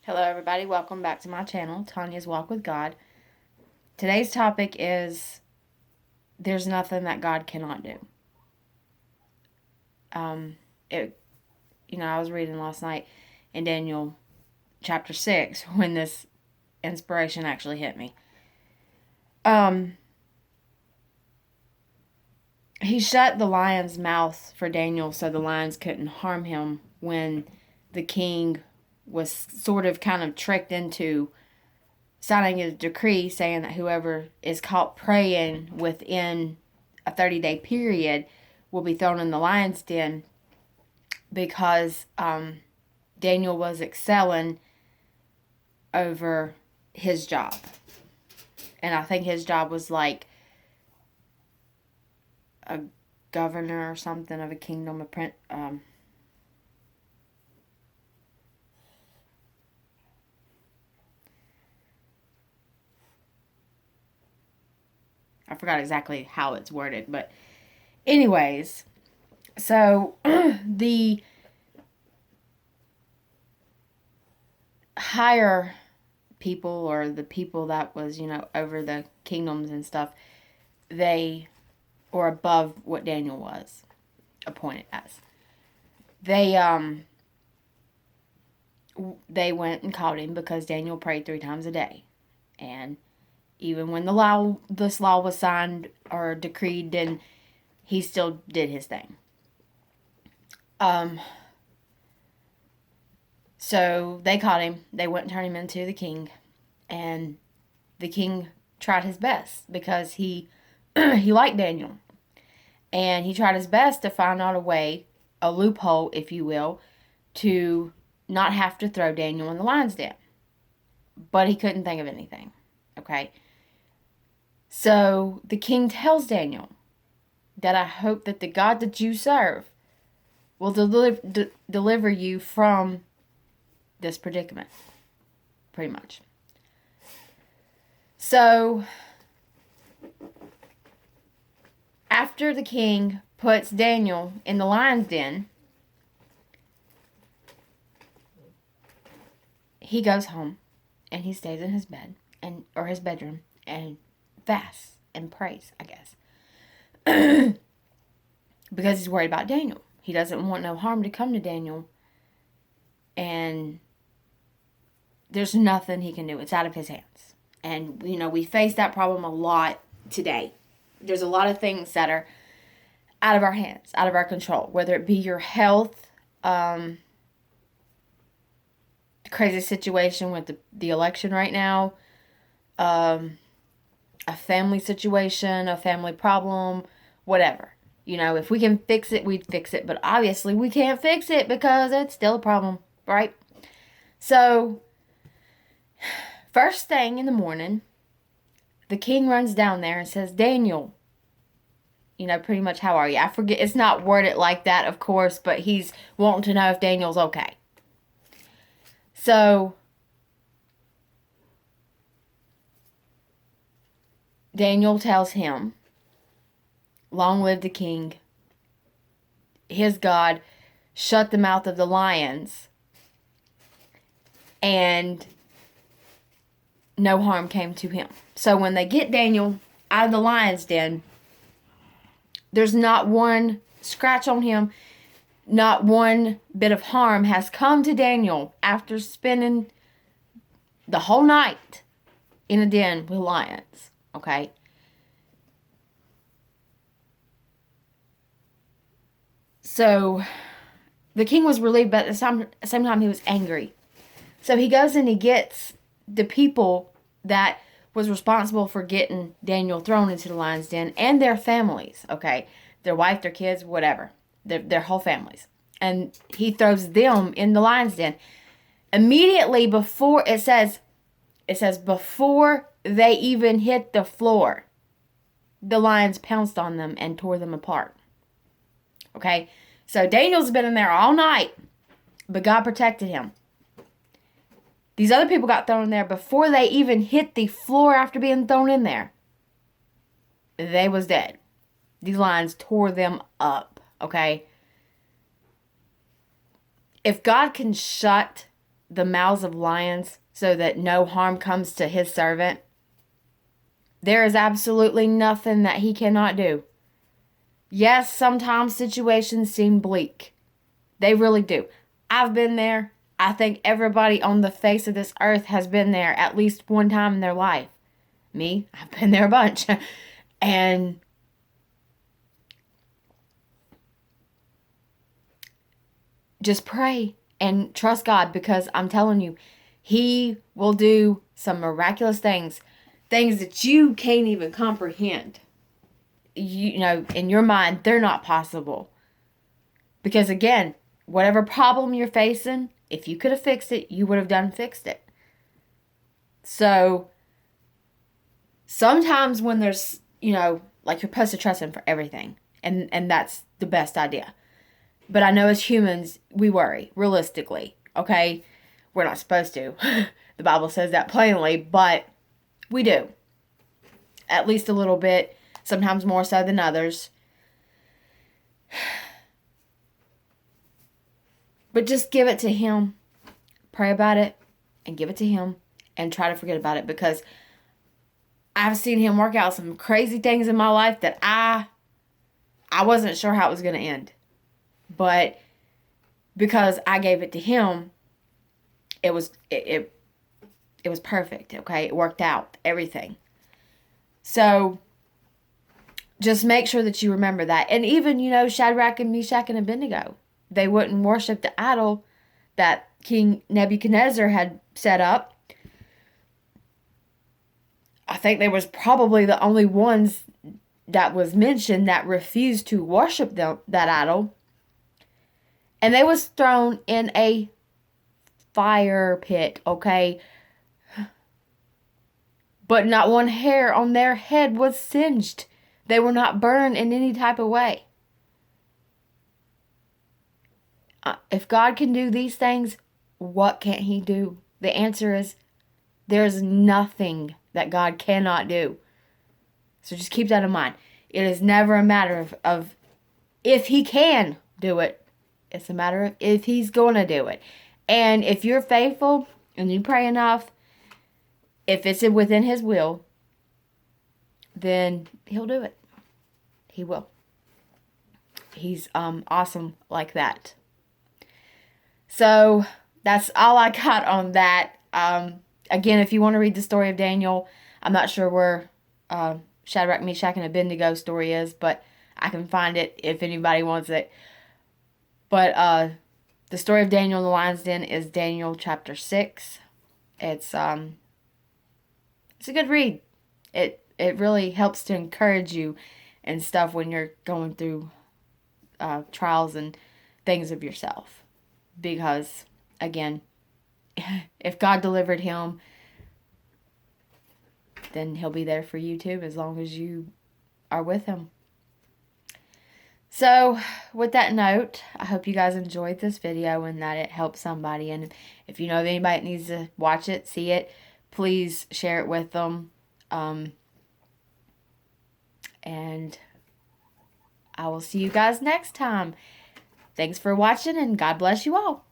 Hello, everybody. Welcome back to my channel, Tanya's Walk with God. Today's topic is there's nothing that God cannot do. Um, it, I was reading last night in Daniel chapter 6 when this inspiration actually hit me. He shut the lion's mouth for Daniel so the lions couldn't harm him when the king was sort of kind of tricked into signing a decree saying that whoever is caught praying within a 30-day period will be thrown in the lion's den because Daniel was excelling over his job. And I think his job was like a governor or something of a kingdom, I forgot exactly how it's worded, but anyways, so the higher people, or the people that was, over the kingdoms and stuff, they were above what Daniel was appointed as. They went and caught him because Daniel prayed 3 times a day. And even when this law was signed or decreed, then he still did his thing. So they caught him. They wouldn't turn him into the king. And the king tried his best because he liked Daniel. And he tried his best to find out a way, a loophole, if you will, to not have to throw Daniel in the lion's den. But he couldn't think of anything. Okay? So the king tells Daniel that I hope that the God that you serve will deliver you from this predicament. Pretty much. So after the king puts Daniel in the lion's den, he goes home and he stays in his bed or his bedroom and fasts and prays, I guess. Because he's worried about Daniel. He doesn't want no harm to come to Daniel. And there's nothing he can do. It's out of his hands. And, we face that problem a lot today. There's a lot of things that are out of our hands, out of our control. Whether it be your health, the crazy situation with the election right now, a family situation, a family problem, whatever. If we can fix it, we'd fix it. But obviously we can't fix it because it's still a problem, right? So, first thing in the morning, the king runs down there and says, Daniel, pretty much, how are you? I forget, it's not worded like that, of course, but he's wanting to know if Daniel's okay. So, Daniel tells him, long live the king. His God shut the mouth of the lions, and no harm came to him. So when they get Daniel out of the lion's den, there's not one scratch on him. Not one bit of harm has come to Daniel after spending the whole night in a den with lions. Okay? So the king was relieved, but at the same time he was angry. So he goes and he gets the people that was responsible for getting Daniel thrown into the lion's den and their families, okay? Their wife, their kids, whatever. Their whole families. And he throws them in the lion's den. Immediately before, it says before they even hit the floor, the lions pounced on them and tore them apart. Okay? So Daniel's been in there all night, but God protected him. These other people got thrown in there before they even hit the floor after being thrown in there. They was dead. These lions tore them up, okay? If God can shut the mouths of lions so that no harm comes to his servant, there is absolutely nothing that he cannot do. Yes, sometimes situations seem bleak. They really do. I've been there. I think everybody on the face of this earth has been there at least one time in their life. Me, I've been there a bunch. And just pray and trust God, because I'm telling you, He will do some miraculous things that you can't even comprehend. You know, in your mind, they're not possible. Because again, whatever problem you're facing, if you could have fixed it, you would have fixed it. So sometimes when there's, you know, like, you're supposed to trust Him for everything, and that's the best idea. But I know as humans, we worry, realistically, okay? We're not supposed to. The Bible says that plainly, but we do. At least a little bit, sometimes more so than others. But just give it to Him. Pray about it and give it to Him and try to forget about it, because I've seen Him work out some crazy things in my life that I wasn't sure how it was going to end. But because I gave it to Him, it was perfect, okay? It worked out, everything. So just make sure that you remember that. And even, you know, Shadrach and Meshach and Abednego, they wouldn't worship the idol that King Nebuchadnezzar had set up. I think they was probably the only ones that was mentioned that refused to worship that idol. And they was thrown in a fire pit, okay? But not one hair on their head was singed. They were not burned in any type of way. If God can do these things, what can't He do? The answer is, there's nothing that God cannot do. So just keep that in mind. It is never a matter of if He can do it. It's a matter of if He's going to do it. And if you're faithful and you pray enough, if it's within His will, then He'll do it. He will. He's awesome like that. So that's all I got on that. Again, if you want to read the story of Daniel, I'm not sure where Shadrach, Meshach, and Abednego story is, but I can find it if anybody wants it. But the story of Daniel in the lion's den is Daniel chapter 6. It's a good read. It really helps to encourage you and stuff when you're going through trials and things of yourself. Because, again, if God delivered him, then He'll be there for you too, as long as you are with Him. So, with that note, I hope you guys enjoyed this video and that it helped somebody. And if you know of anybody that needs to watch it, see it, please share it with them. And I will see you guys next time. Thanks for watching, and God bless you all.